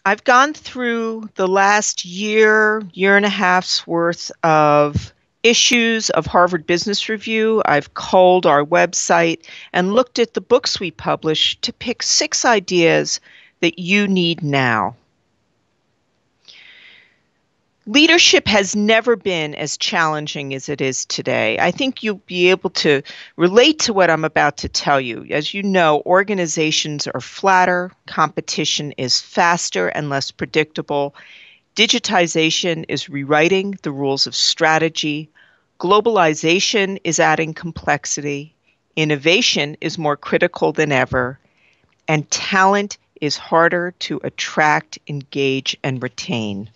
I've gone through the last year, year and a half's worth of issues of Harvard Business Review. I've culled our website and looked at the books we publish to pick 6 ideas that you need now. Leadership has never been as challenging as it is today. I think you'll be able to relate to what I'm about to tell you. As you know, organizations are flatter, competition is faster and less predictable, digitization is rewriting the rules of strategy, globalization is adding complexity, innovation is more critical than ever, and talent is harder to attract, engage, and retain.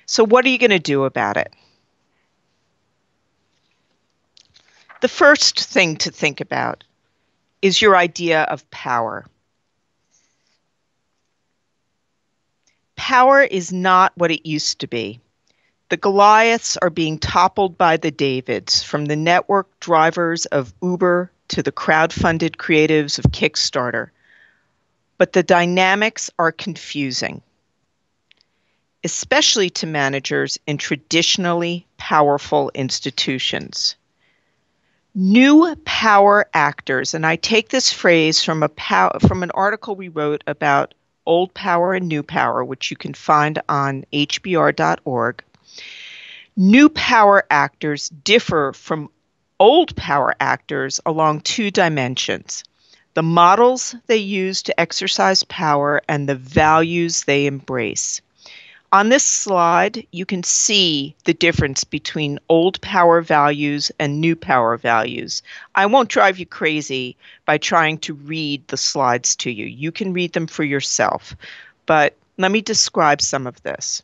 So what are you going to do about it? The first thing to think about is your idea of power. Power is not what it used to be. The Goliaths are being toppled by the Davids, from the network drivers of Uber to the crowd-funded creatives of Kickstarter. But the dynamics are confusing, especially to managers in traditionally powerful institutions. New power actors, and I take this phrase from an article we wrote about old power and new power, which you can find on hbr.org. New power actors differ from old power actors along 2 dimensions: the models they use to exercise power and the values they embrace. On this slide, you can see the difference between old power values and new power values. I won't drive you crazy by trying to read the slides to you. You can read them for yourself, but let me describe some of this.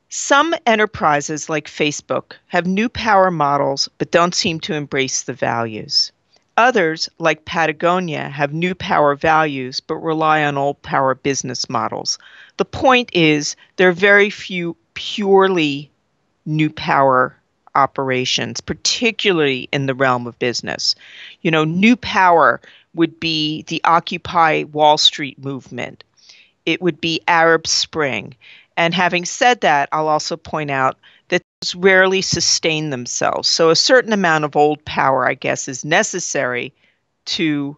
Some enterprises like Facebook have new power models but don't seem to embrace the values. Others, like Patagonia, have new power values but rely on old power business models. The point is, there are very few purely new power operations, particularly in the realm of business. You know, new power would be the Occupy Wall Street movement. It would be Arab Spring. And having said that, I'll also point out that those rarely sustain themselves. So a certain amount of old power, I guess, is necessary to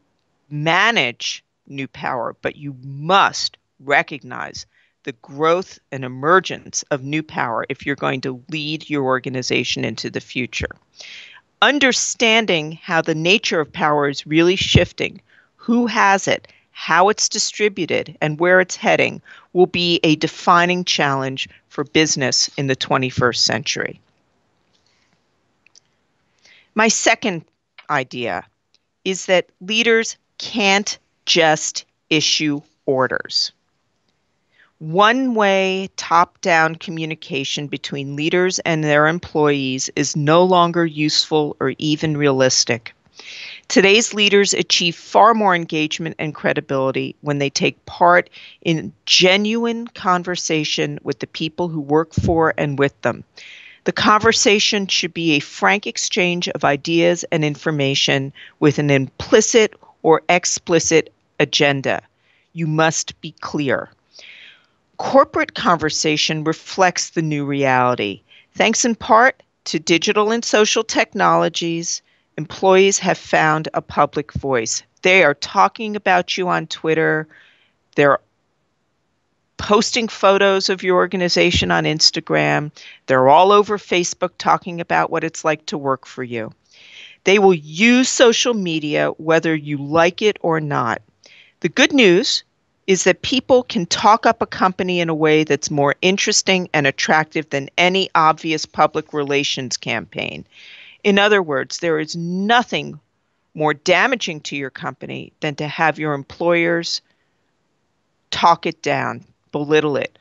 manage new power, but you must recognize the growth and emergence of new power if you're going to lead your organization into the future. Understanding how the nature of power is really shifting, who has it, how it's distributed, and where it's heading will be a defining challenge for business in the 21st century. My second idea is that leaders can't just issue orders. One-way, top-down communication between leaders and their employees is no longer useful or even realistic. Today's leaders achieve far more engagement and credibility when they take part in genuine conversation with the people who work for and with them. The conversation should be a frank exchange of ideas and information with an implicit or explicit agenda. You must be clear. Corporate conversation reflects the new reality. Thanks in part to digital and social technologies, employees have found a public voice. They are talking about you on Twitter. They're posting photos of your organization on Instagram. They're all over Facebook talking about what it's like to work for you. They will use social media whether you like it or not. The good news is that people can talk up a company in a way that's more interesting and attractive than any obvious public relations campaign. In other words, there is nothing more damaging to your company than to have your employers talk it down, belittle it.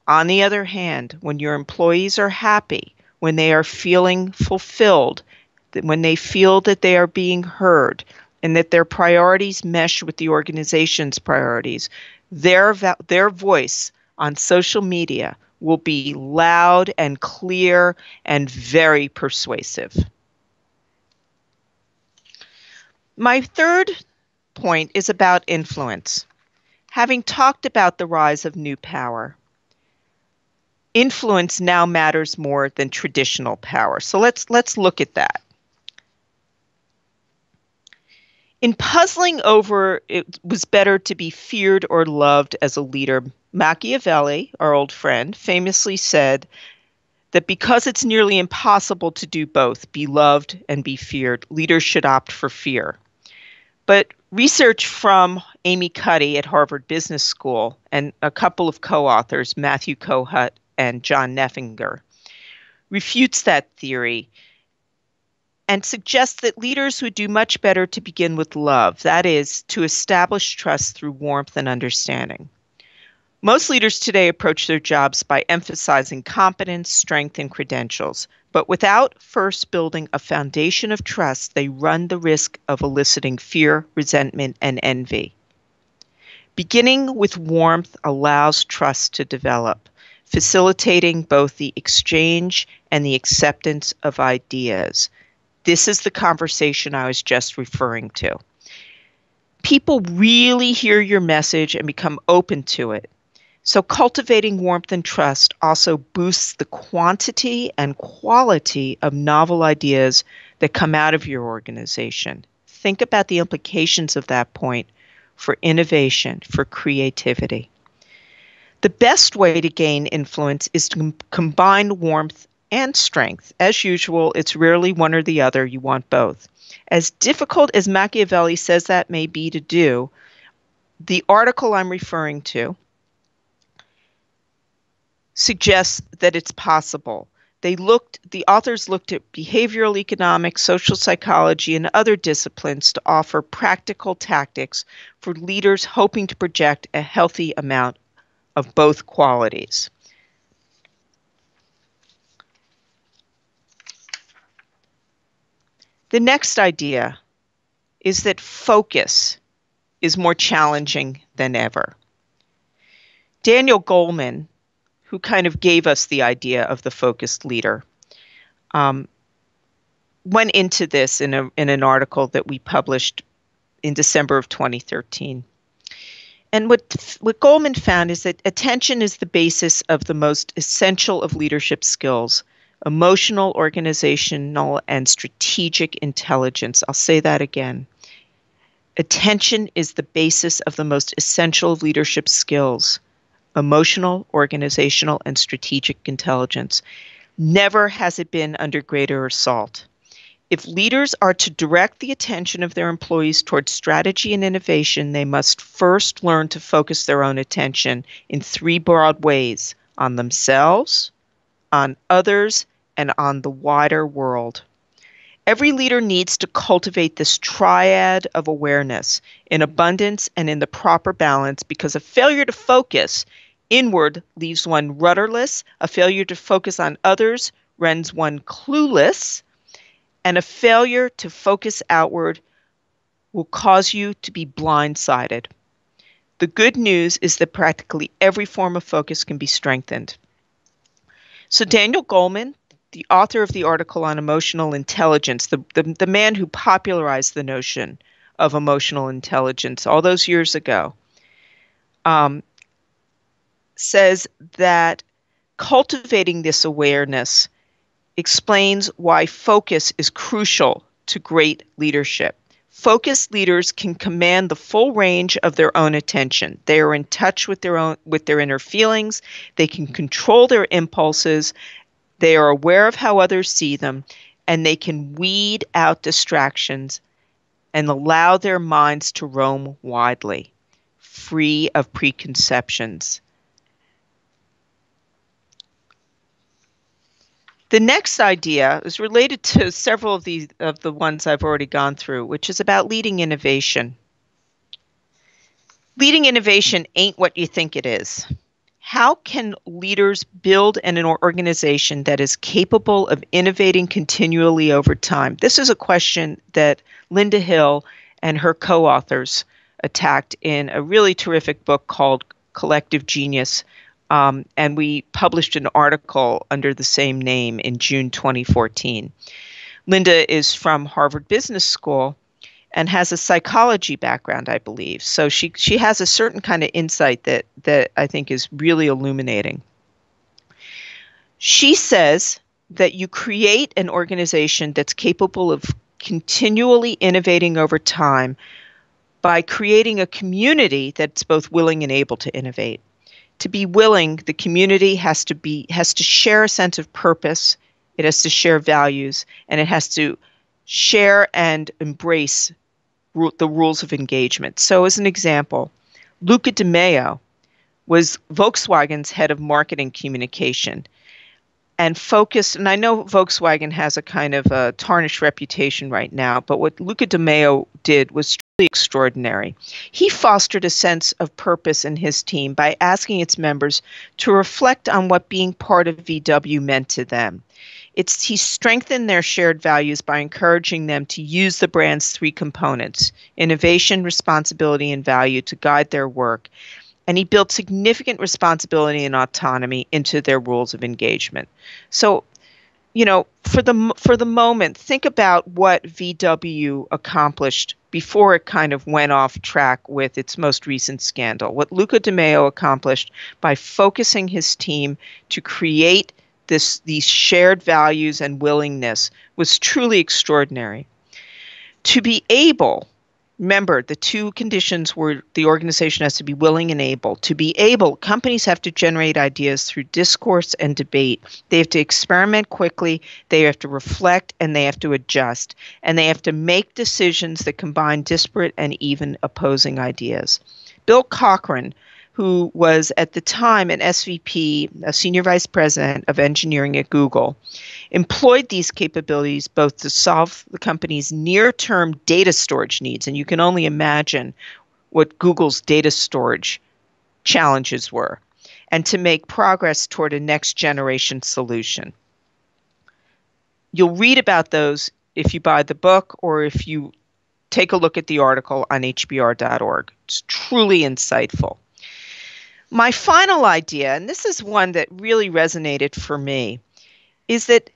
On the other hand, when your employees are happy, when they are feeling fulfilled, when they feel that they are being heard and that their priorities mesh with the organization's priorities, their voice on social media will be loud and clear and very persuasive. My third point is about influence. Having talked about the rise of new power, influence now matters more than traditional power. So let's look at that. In puzzling over it was better to be feared or loved as a leader, Machiavelli, our old friend, famously said that because it's nearly impossible to do both, be loved and be feared, leaders should opt for fear. But research from Amy Cuddy at Harvard Business School and a couple of co-authors, Matthew Kohut and John Neffinger, refutes that theory and suggests that leaders would do much better to begin with love, that is, to establish trust through warmth and understanding. Most leaders today approach their jobs by emphasizing competence, strength, and credentials, but without first building a foundation of trust, they run the risk of eliciting fear, resentment, and envy. Beginning with warmth allows trust to develop, facilitating both the exchange and the acceptance of ideas. This is the conversation I was just referring to. People really hear your message and become open to it. So cultivating warmth and trust also boosts the quantity and quality of novel ideas that come out of your organization. Think about the implications of that point for innovation, for creativity. The best way to gain influence is to combine warmth and strength. As usual, it's rarely one or the other. You want both. As difficult as Machiavelli says that may be to do, the article I'm referring to suggests that it's possible. The authors looked at behavioral economics, social psychology, and other disciplines to offer practical tactics for leaders hoping to project a healthy amount of both qualities. The next idea is that focus is more challenging than ever. Daniel Goleman, who kind of gave us the idea of the focused leader, went into this in an article that we published in December of 2013. And what Goleman found is that attention is the basis of the most essential of leadership skills: emotional, organizational, and strategic intelligence. I'll say that again. Attention is the basis of the most essential of leadership skills: emotional, organizational, and strategic intelligence. Never has it been under greater assault. If leaders are to direct the attention of their employees towards strategy and innovation, they must first learn to focus their own attention in three broad ways: on themselves, on others, and on the wider world. Every leader needs to cultivate this triad of awareness in abundance and in the proper balance, because a failure to focus inward leaves one rudderless, a failure to focus on others rends one clueless, and a failure to focus outward will cause you to be blindsided. The good news is that practically every form of focus can be strengthened. So Daniel Goleman, the author of the article on emotional intelligence, the man who popularized the notion of emotional intelligence all those years ago, says that cultivating this awareness explains why focus is crucial to great leadership. Focused leaders can command the full range of their own attention. They are in touch with their inner feelings. They can control their impulses. They are aware of how others see them, and they can weed out distractions and allow their minds to roam widely, free of preconceptions. The next idea is related to several of the ones I've already gone through, which is about leading innovation. Leading innovation ain't what you think it is. How can leaders build an organization that is capable of innovating continually over time? This is a question that Linda Hill and her co-authors attacked in a really terrific book called Collective Genius. And we published an article under the same name in June 2014. Linda is from Harvard Business School, and has a psychology background, I believe. So she has a certain kind of insight that I think is really illuminating. She says that you create an organization that's capable of continually innovating over time by creating a community that's both willing and able to innovate. To be willing, the community has to share a sense of purpose, it has to share values, and it has to share and embrace the rules of engagement. So as an example, Luca Di Maio was Volkswagen's head of marketing communication and focused, and I know Volkswagen has a kind of a tarnished reputation right now, but what Luca Di Maio did was truly extraordinary. He fostered a sense of purpose in his team by asking its members to reflect on what being part of VW meant to them. He strengthened their shared values by encouraging them to use the brand's three components, innovation, responsibility, and value, to guide their work. And he built significant responsibility and autonomy into their rules of engagement. So, for the moment, think about what VW accomplished before it kind of went off track with its most recent scandal. What Luca Di Maio accomplished by focusing his team to create these shared values and willingness was truly extraordinary. To be able, remember, the two conditions were the organization has to be willing and able. To be able, companies have to generate ideas through discourse and debate. They have to experiment quickly, they have to reflect, and they have to adjust. And they have to make decisions that combine disparate and even opposing ideas. Bill Cochran, who was at the time an SVP, a senior vice president of engineering at Google, employed these capabilities both to solve the company's near-term data storage needs, and you can only imagine what Google's data storage challenges were, and to make progress toward a next-generation solution. You'll read about those if you buy the book or if you take a look at the article on hbr.org. It's truly insightful. My final idea, and this is one that really resonated for me, is that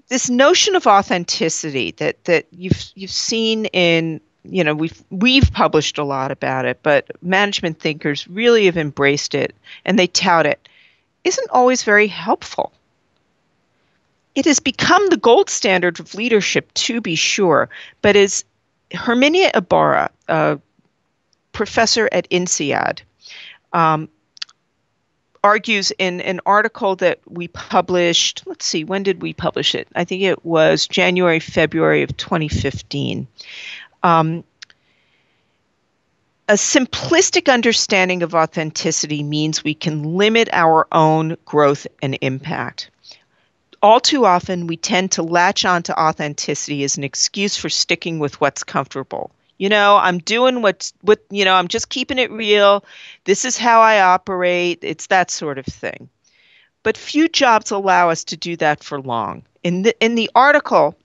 this notion of authenticity that you've seen in, we've published a lot about it, but management thinkers really have embraced it and they tout it, isn't always very helpful. It has become the gold standard of leadership, to be sure, but as Herminia Ibarra, a professor at INSEAD, argues in an article that we published, let's see, when did we publish it? I think it was January, February of 2015. A simplistic understanding of authenticity means we can limit our own growth and impact. All too often, we tend to latch onto authenticity as an excuse for sticking with what's comfortable. I'm doing I'm just keeping it real. This is how I operate. It's that sort of thing. But few jobs allow us to do that for long. In the article,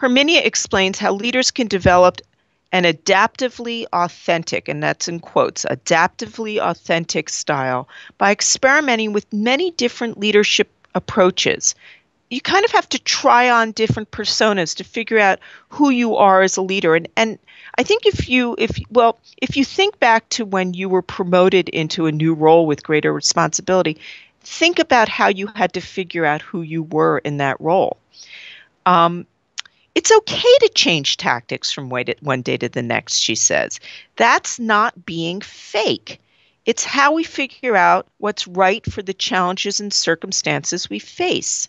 Herminia explains how leaders can develop an adaptively authentic, and that's in quotes, adaptively authentic style by experimenting with many different leadership approaches. You kind of have to try on different personas to figure out who you are as a leader. And I think if you think back to when you were promoted into a new role with greater responsibility, think about how you had to figure out who you were in that role. It's okay to change tactics from one day to the next, she says. That's not being fake. It's how we figure out what's right for the challenges and circumstances we face.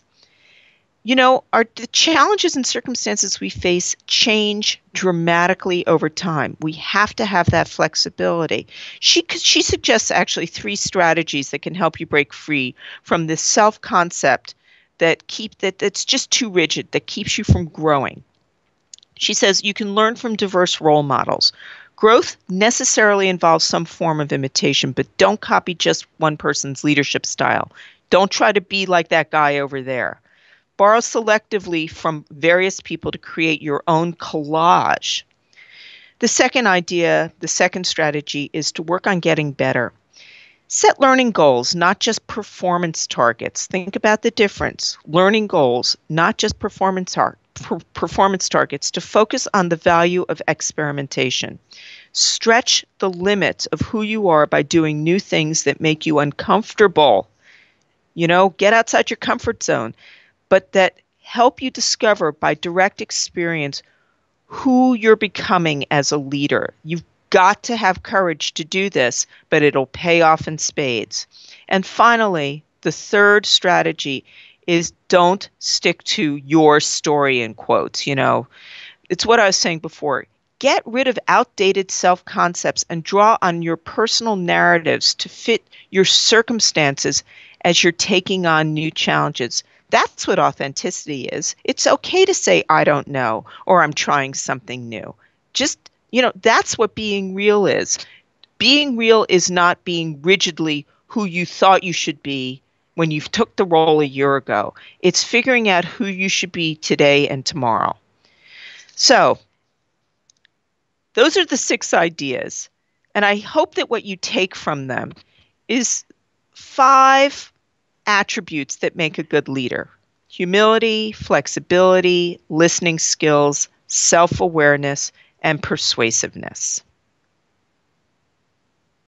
The challenges and circumstances we face change dramatically over time. We have to have that flexibility. She suggests actually 3 strategies that can help you break free from this self-concept that's just too rigid, that keeps you from growing. She says you can learn from diverse role models. Growth necessarily involves some form of imitation, but don't copy just one person's leadership style. Don't try to be like that guy over there. Borrow selectively from various people to create your own collage. The second strategy is to work on getting better. Set learning goals, not just performance targets. Think about the difference. Learning goals, not just performance performance targets to focus on the value of experimentation. Stretch the limits of who you are by doing new things that make you uncomfortable. Get outside your comfort zone, but that help you discover by direct experience who you're becoming as a leader. You've got to have courage to do this, but it'll pay off in spades. And finally, the third strategy is don't stick to your story in quotes. It's what I was saying before. Get rid of outdated self-concepts and draw on your personal narratives to fit your circumstances as you're taking on new challenges. That's what authenticity is. It's okay to say, I don't know, or I'm trying something new. Just, that's what being real is. Being real is not being rigidly who you thought you should be when you took the role a year ago. It's figuring out who you should be today and tomorrow. So, those are the 6 ideas. And I hope that what you take from them is 5 attributes that make a good leader: humility, flexibility, listening skills, self-awareness, and persuasiveness.